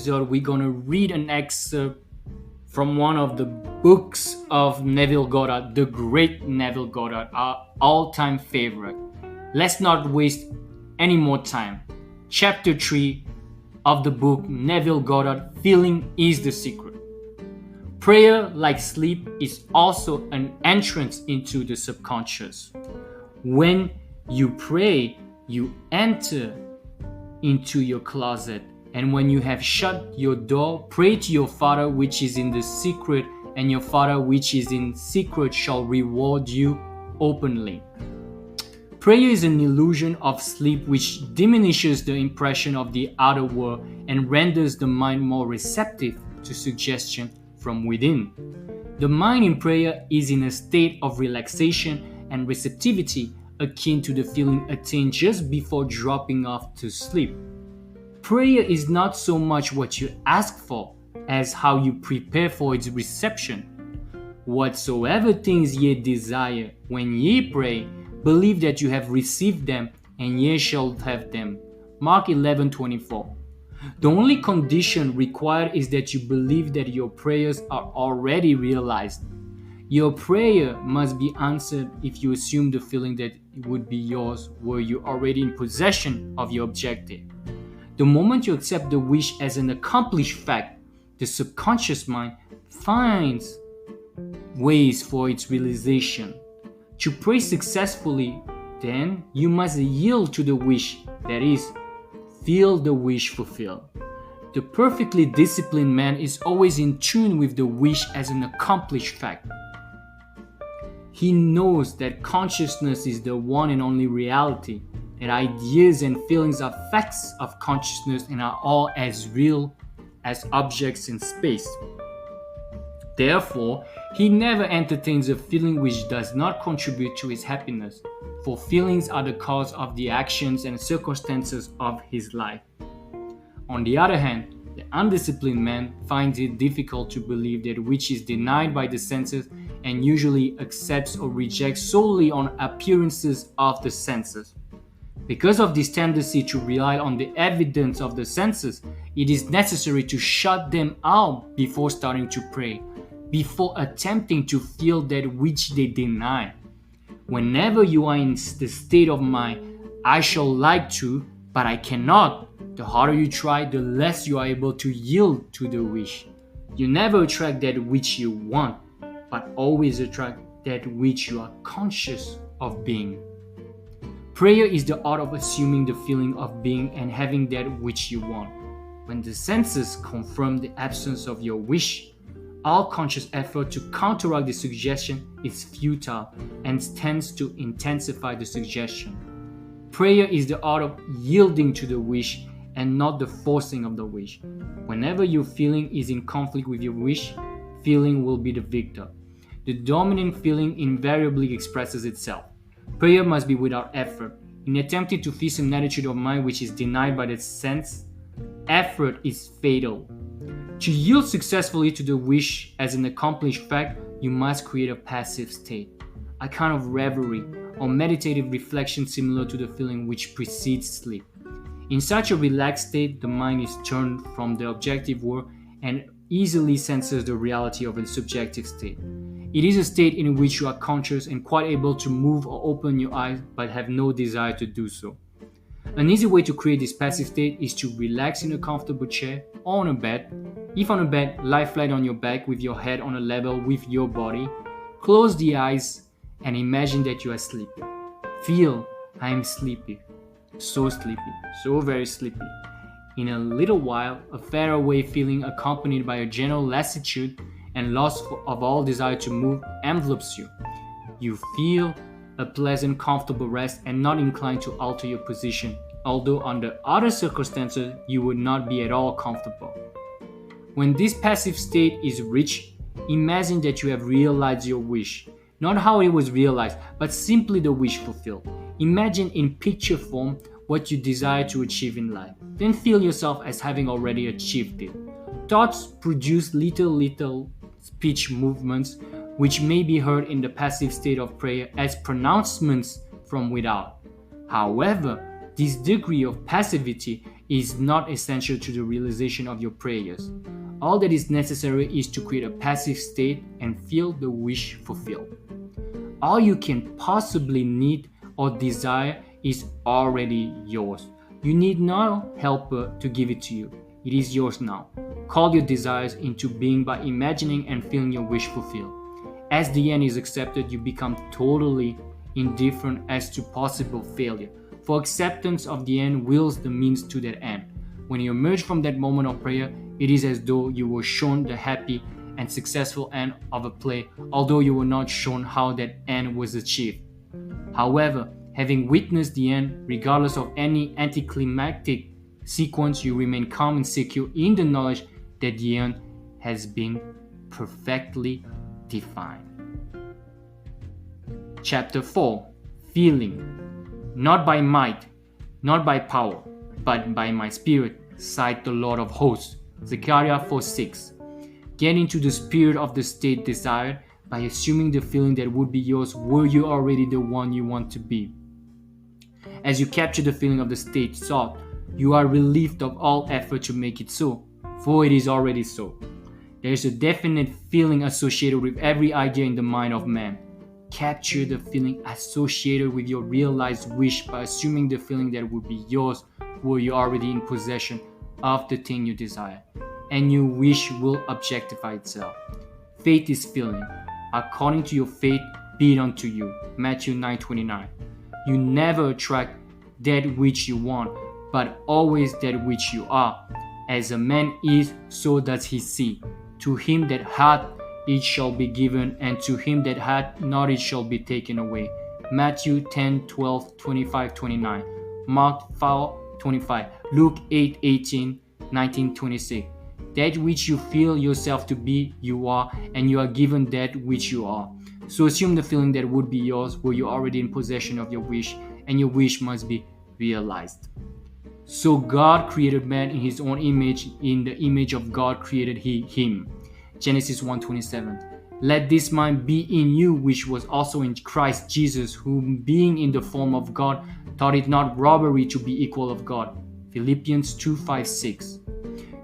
episode, we're going to read an excerpt from one of the books of Neville Goddard, the great Neville Goddard, our all-time favorite. Let's not waste any more time. Chapter 3 of the book Neville Goddard, Feeling is the Secret. Prayer, like sleep, is also an entrance into the subconscious. When you pray, you enter into your closet, and when you have shut your door, pray to your Father which is in the secret, and your Father which is in secret shall reward you openly. Prayer is an illusion of sleep which diminishes the impression of the outer world and renders the mind more receptive to suggestion from within. The mind in prayer is in a state of relaxation and receptivity akin to the feeling attained just before dropping off to sleep. Prayer is not so much what you ask for as how you prepare for its reception. Whatsoever things ye desire, when ye pray, believe that you have received them, and ye shall have them. Mark 11:24. The only condition required is that you believe that your prayers are already realized. Your prayer must be answered if you assume the feeling that it would be yours were you already in possession of your objective. The moment you accept the wish as an accomplished fact, the subconscious mind finds ways for its realization. To pray successfully, then, you must yield to the wish, that is, feel the wish fulfilled. The perfectly disciplined man is always in tune with the wish as an accomplished fact. He knows that consciousness is the one and only reality, that ideas and feelings are facts of consciousness and are all as real as objects in space. Therefore, he never entertains a feeling which does not contribute to his happiness, for feelings are the cause of the actions and circumstances of his life. On the other hand, the undisciplined man finds it difficult to believe that which is denied by the senses and usually accepts or rejects solely on appearances of the senses. Because of this tendency to rely on the evidence of the senses, it is necessary to shut them out before starting to pray, before attempting to feel that which they deny. Whenever you are in the state of mind, I shall like to, but I cannot, the harder you try, the less you are able to yield to the wish. You never attract that which you want, but always attract that which you are conscious of being. Prayer is the art of assuming the feeling of being and having that which you want. When the senses confirm the absence of your wish, all conscious effort to counteract the suggestion is futile and tends to intensify the suggestion. Prayer is the art of yielding to the wish and not the forcing of the wish. Whenever your feeling is in conflict with your wish, feeling will be the victor. The dominant feeling invariably expresses itself. Prayer must be without effort. In attempting to fix an attitude of mind which is denied by the sense, effort is fatal. To yield successfully to the wish as an accomplished fact, you must create a passive state, a kind of reverie or meditative reflection similar to the feeling which precedes sleep. In such a relaxed state, the mind is turned from the objective world and easily senses the reality of a subjective state. It is a state in which you are conscious and quite able to move or open your eyes but have no desire to do so. An easy way to create this passive state is to relax in a comfortable chair or on a bed. If on a bed, lie flat on your back with your head on a level with your body. Close the eyes and imagine that you are sleepy. Feel, I am sleepy. So sleepy. So very sleepy. In a little while, a faraway feeling accompanied by a general lassitude and loss of all desire to move envelops you. You feel a pleasant, comfortable rest and not inclined to alter your position, although under other circumstances you would not be at all comfortable. When this passive state is reached, imagine that you have realized your wish. Not how it was realized, but simply the wish fulfilled. Imagine in picture form what you desire to achieve in life. Then feel yourself as having already achieved it. Thoughts produce little speech movements which may be heard in the passive state of prayer as pronouncements from without. However, this degree of passivity is not essential to the realization of your prayers. All that is necessary is to create a passive state and feel the wish fulfilled. All you can possibly need or desire is already yours. You need no helper to give it to you. It is yours now. Call your desires into being by imagining and feeling your wish fulfilled. As the end is accepted, you become totally indifferent as to possible failure. For acceptance of the end wills the means to that end. When you emerge from that moment of prayer, it is as though you were shown the happy and successful end of a play, although you were not shown how that end was achieved. However, having witnessed the end, regardless of any anticlimactic sequence, you remain calm and secure in the knowledge that the end has been perfectly defined. Chapter 4. Feeling. Not by might, not by power, but by my spirit, saith the Lord of hosts. Zechariah 4:6. Get into the spirit of the state desired by assuming the feeling that would be yours were you already the one you want to be. As you capture the feeling of the state sought, you are relieved of all effort to make it so, for it is already so. There is a definite feeling associated with every idea in the mind of man. Capture the feeling associated with your realized wish by assuming the feeling that would be yours were you already in possession of the thing you desire, and your wish will objectify itself. Faith is feeling. According to your faith, be it unto you. Matthew 9:29. You never attract that which you want, but always that which you are. As a man is, so does he see. To him that hath, it shall be given, and to him that hath not, it shall be taken away. Matthew 10:12, 25, 29. Mark 4:25. Luke 8:18, 19, 26. That which you feel yourself to be, you are, and you are given that which you are. So assume the feeling that would be yours were you already in possession of your wish, and your wish must be realized. So God created man in his own image, in the image of God created he him. Genesis 1:27. Let this mind be in you, which was also in Christ Jesus, who being in the form of God, thought it not robbery to be equal of God. Philippians 2:5-6.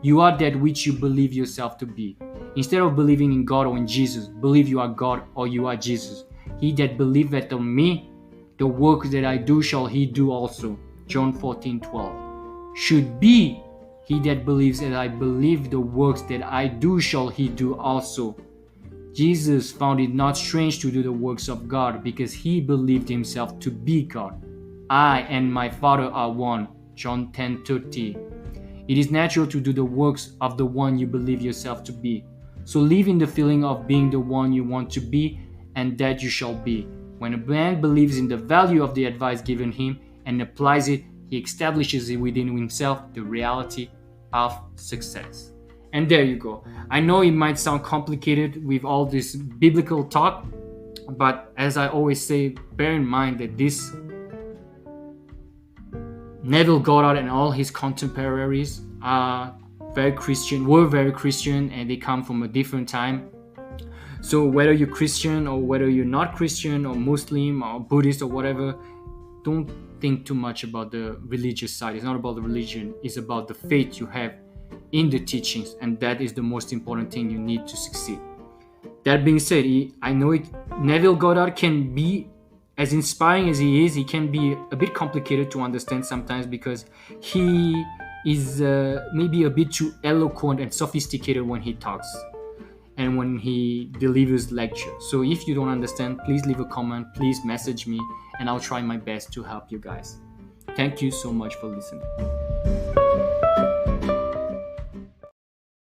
You are that which you believe yourself to be. Instead of believing in God or in Jesus, believe you are God or you are Jesus. He that believeth on me, the works that I do shall he do also. John 14:12. Should be he that believes that I believe, the works that I do shall he do also. Jesus found it not strange to do the works of God because he believed himself to be God. I and my Father are one. John 10:30. It is natural to do the works of the one you believe yourself to be. So live in the feeling of being the one you want to be, and that you shall be. When a man believes in the value of the advice given him and applies it, he establishes it within himself the reality of success. And there you go. I know it might sound complicated with all this biblical talk, but as I always say, bear in mind that this Neville Goddard and all his contemporaries were very Christian, and they come from a different time. So whether you're Christian or whether you're not Christian or Muslim or Buddhist or whatever, don't think too much about the religious side. It's not about the religion, it's about the faith you have in the teachings, and that is the most important thing you need to succeed. That being said, I know Neville Goddard can be as inspiring as he is, he can be a bit complicated to understand sometimes because he is maybe a bit too eloquent and sophisticated when he talks and when he delivers lectures. So if you don't understand, please leave a comment, please message me, and I'll try my best to help you guys. Thank you so much for listening.